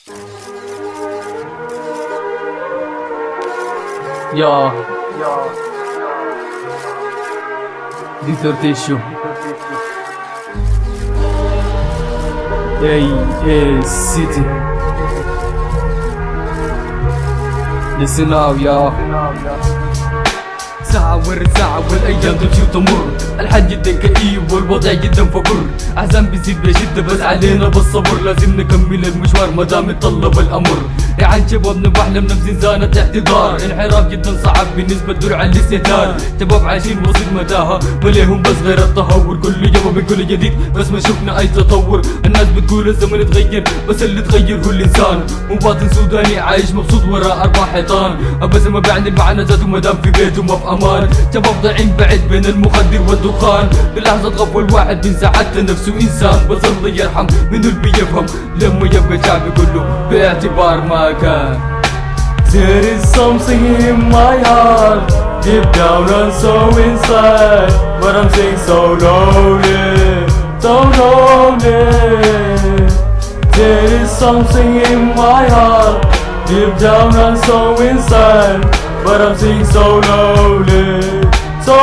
يا ديسرتيشن اي سيتي. Listen now يا ساعة ورا ساعة والأيام تمشي وتمر، الحال جدا كئيب والوضع جدا فقر، أحزان بيزيد بشدة بس علينا بالصبر، لازم نكمل المشوار مدام يتطلب الأمر. عن شبابنا واحنا من زنزانة اعتذار، انحراف جدا صعب بالنسبة لدرع الاستهتار، شباب عايشين وسط متاهة مليهم بس غير التهور، كل يوم بكل جديد بس ما شفنا أي تطور. الناس بتقول الزمن اتغير بس اللي اتغير هو الإنسان، مواطن سوداني عايش مبسوط وراء أربع حيطان، بس ما بيعني المعنى ذاته مدام في بيته ما في أمان. شباب ضايعين بعيد بين المخدر والدخان، بلحظة غفوة الواحد بينسى حتى نفسه إنسان، بس الله يرحم منو اللي بيفهم لما يبقى شعب كله باعتبار ما كان. There is something in my heart, deep down and so inside, but I'm saying so lonely, so lonely. There is something in my heart, deep down and so inside, but I'm saying so lonely, so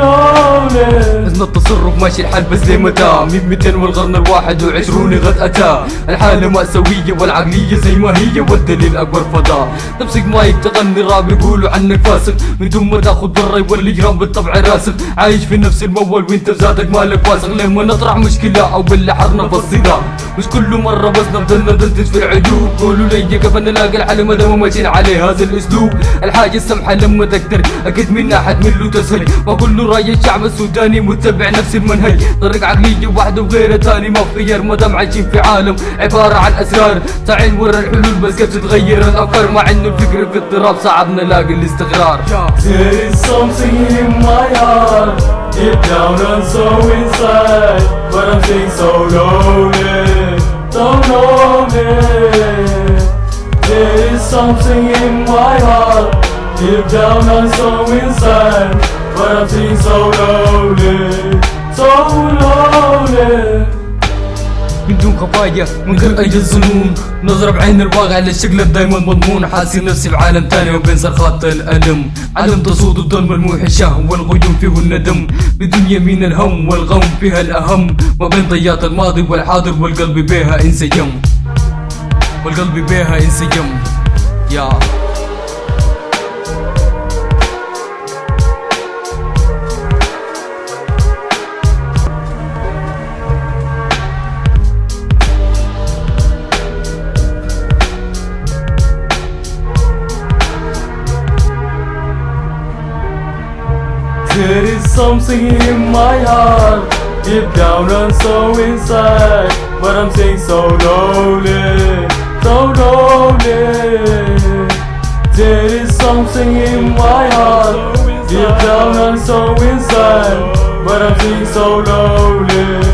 lonely. إذن التصرف ماشي الحال بس ليه متى؟ 200 والقرن ال21 غد أتى، الحالة مأساوية والعقلية زي ما هي والدليل أكبر فضاء. تمسك مايك تغني راب يقولوا عنك فاسق، من دون ما تاخد برا يولي جرام بالطبع راسخ، عايش في نفس الموال وانت بذاتك مالك واثق. ليه ما نطرح مشكلة أو بالحرنا في الصداع، مش كل مرة بس نفضل ندندن في العيوب. قولوا لي كيف نلاقي الحل ما دام ماشيين عليه هذا الأسلوب. الحاجة السمحة لما تقدر أكيد منا حتمل تسهل، ما كله راي الشعب السوداني متبع نفس المنهج، طريق عقلية واحدة وغيرها تاني ما في غير، مدام عايشين في عالم عبارة عن أسرار، ساعين ورا الحلول بس كيف تتغير الأفكار، مع إنه الفكر في اضطراب صعب نلاقي الاستقرار. There is something in my heart, deep down and so inside, but I'm saying so lonely, so lonely. There is something in my heart, deep down and so inside, but I'm feeling so lonely, so lonely. من دون خفايا من غير أي ظنون، نظرة بعين الواقع للشكل دايما مضمون، حاسس نفسي بعالم تاني وبين صرخات الألم، عدم تصوت الظلم الموحشة والغيوم فيه الندم، بدون يمين الهم والغم فيها الأهم، ما بين ضياط الماضي والحاضر والقلب بيها انسجم، والقلب بيها انسجم. يا There is something in my heart, deep down and so inside, but I'm saying so lonely, so lonely. There is something in my heart, deep down and so inside, but I'm saying so lonely.